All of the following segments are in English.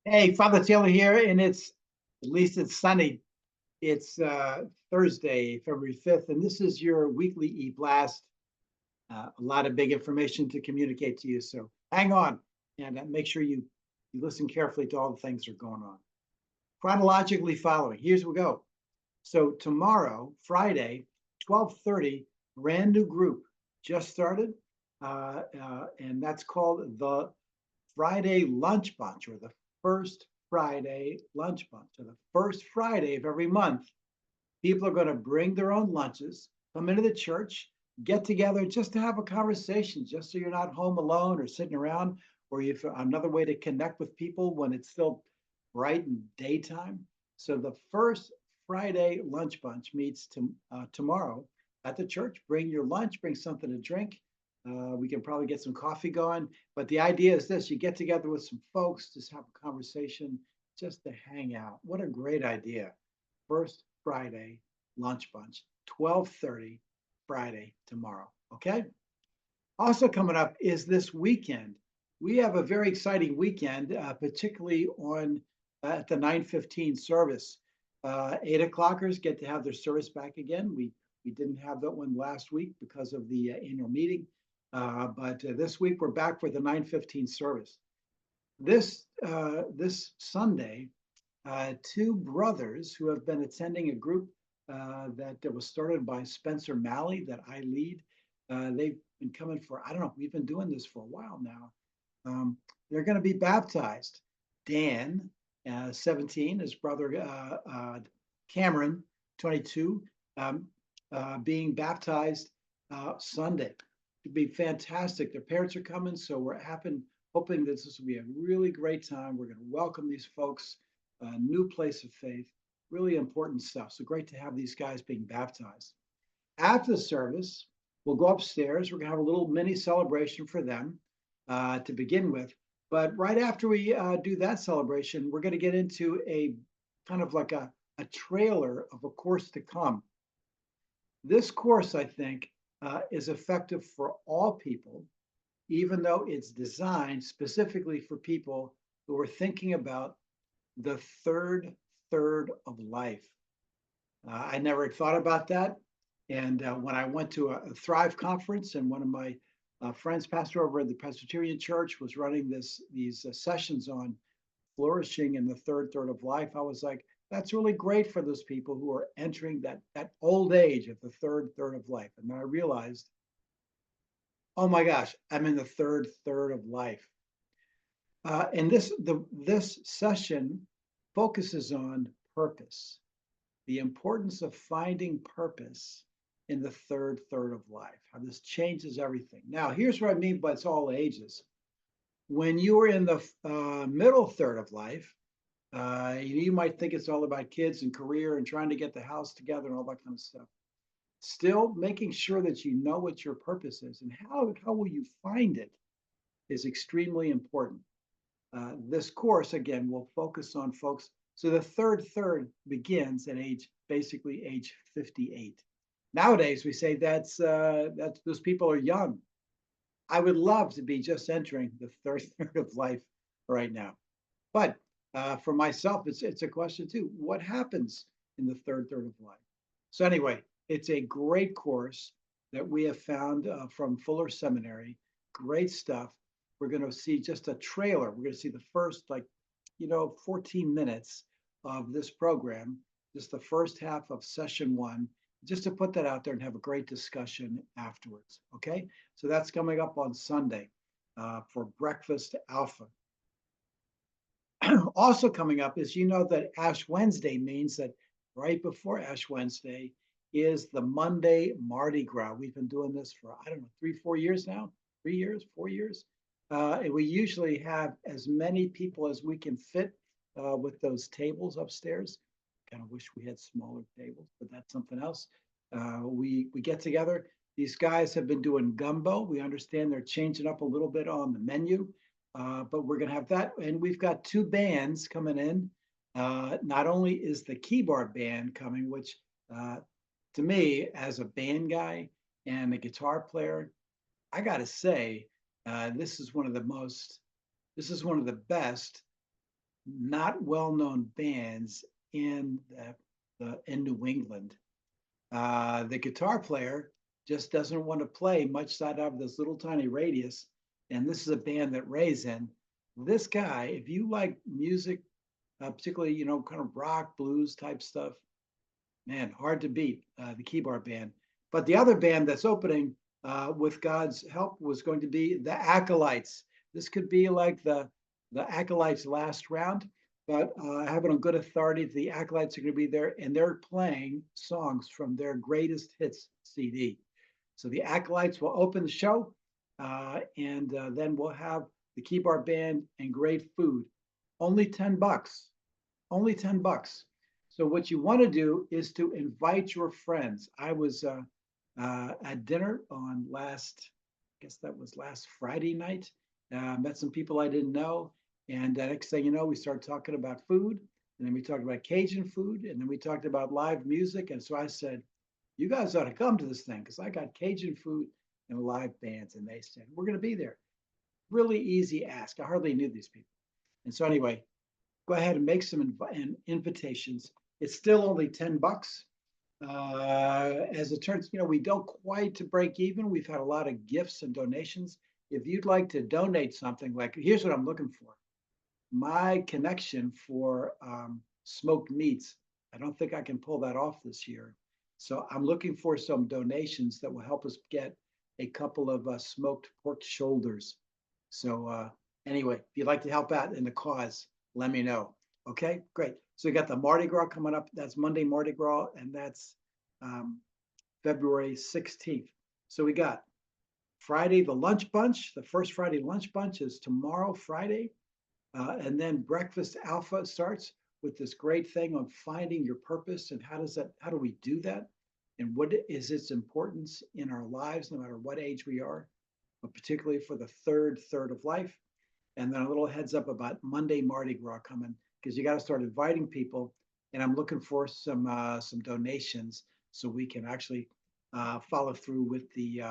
Hey, Father Taylor here, and at least it's sunny. It's Thursday, February 5th, and this is your weekly EBlast. A lot of big information to communicate to you, so hang on and make sure you listen carefully to all the things that are going on. Chronologically following, here's we go. So tomorrow, Friday, 12:30, brand new group just started, and that's called the Friday Lunch Bunch, or the first Friday Lunch Bunch. So the first Friday of every month, people are going to bring their own lunches, come into the church, get together just to have a conversation, just so you're not home alone or sitting around, or if another way to connect with people when it's still bright and daytime. So the first Friday Lunch Bunch meets tomorrow at the church. Bring your lunch, bring something to drink. We can probably get some coffee going. But the idea is this: you get together with some folks, just have a conversation, just to hang out. What a great idea. First Friday lunch bunch, 12:30 Friday tomorrow. Okay. Also coming up is this weekend. We have a very exciting weekend, particularly on at the 9:15 service. 8 o'clockers get to have their service back again. We didn't have that one last week because of the annual meeting, but this week we're back for the 9:15 service. This Sunday, two brothers who have been attending a group that was started by Spencer Malley that I lead. They've been coming for, I don't know, we've been doing this for a while now. They're going to be baptized. Dan, 17, his brother Cameron, 22, being baptized Sunday. It'd be fantastic. Their parents are coming, so we're hoping that this will be a really great time. We're going to welcome these folks, a new place of faith, really important stuff. So great to have these guys being baptized. After the service, we'll go upstairs. We're going to have a little mini celebration for them to begin with. But right after we do that celebration, we're going to get into a kind of like a trailer of a course to come. This course, I think, is effective for all people, even though it's designed specifically for people who are thinking about the third of life. I never thought about that. And when I went to a Thrive conference, and one of my friends, pastor over at the Presbyterian Church, was running these sessions on flourishing in the third of life, I was like, that's really great for those people who are entering that old age of the third of life. And then I realized, oh my gosh, I'm in the third of life. And this session focuses on purpose, the importance of finding purpose in the third of life, how this changes everything. Now, here's what I mean by it's all ages. When you are in the middle third of life, you might think it's all about kids and career and trying to get the house together and all that kind of stuff. Still, making sure that you know what your purpose is and how will you find it is extremely important. This course, again, will focus on folks. So the third begins at basically age 58. Nowadays, we say that's those people are young. I would love to be just entering the third of life right now. But for myself, it's a question too. What happens in the third of life? So anyway, it's a great course that we have found from Fuller Seminary. Great stuff. We're going to see just a trailer. We're going to see the first 14 minutes of this program, just the first half of session one, just to put that out there and have a great discussion afterwards. Okay, so that's coming up on Sunday for Breakfast Alpha. Also coming up is, that Ash Wednesday means that right before Ash Wednesday is the Monday Mardi Gras. We've been doing this for, I don't know, 3-4 years now, 3 years, 4 years. And we usually have as many people as we can fit with those tables upstairs. Kind of wish we had smaller tables, but that's something else. We get together. These guys have been doing gumbo. We understand they're changing up a little bit on the menu, but we're going to have that. And we've got two bands coming in. Not only is the keyboard band coming, which to me, as a band guy and a guitar player, I got to say, this is one of the best not well-known bands in in New England. The guitar player just doesn't want to play much side out of this little tiny radius. And this is a band that Ray's in. This guy, if you like music, particularly, kind of rock, blues type stuff, man, hard to beat the Keyboard Band. But the other band that's opening with God's help was going to be the Acolytes. This could be like the Acolytes last round, but I have it on good authority. The Acolytes are going to be there, and they're playing songs from their greatest hits CD. So the Acolytes will open the show, and then we'll have the Keyboard Band and great food. Only $10. Only $10. So what you want to do is to invite your friends. I was at dinner on I guess that was last Friday night. Met some people I didn't know, and the next thing you know, we started talking about food, and then we talked about Cajun food, and then we talked about live music. And so I said, "You guys ought to come to this thing because I got Cajun food and live bands." And they said, "We're going to be there." Really easy ask. I hardly knew these people, and so anyway, go ahead and make some invitations. It's still only $10. As it turns, we don't quite to break even. We've had a lot of gifts and donations. If you'd like to donate something, like here's what I'm looking for. My connection for smoked meats, I don't think I can pull that off this year. So I'm looking for some donations that will help us get a couple of smoked pork shoulders. So anyway, if you'd like to help out in the cause, let me know. Okay, great. So we got the Mardi Gras coming up. That's Monday Mardi Gras, and that's um, February 16th. So we got Friday, the lunch bunch. The first Friday lunch bunch is tomorrow, Friday. And then Breakfast Alpha starts with this great thing on finding your purpose and how do we do that? And what is its importance in our lives, no matter what age we are, but particularly for the third of life. And then a little heads up about Monday Mardi Gras coming, because you got to start inviting people. And I'm looking for some donations so we can actually follow through with the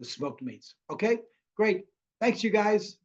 smoked meats. Okay, great. Thanks, you guys.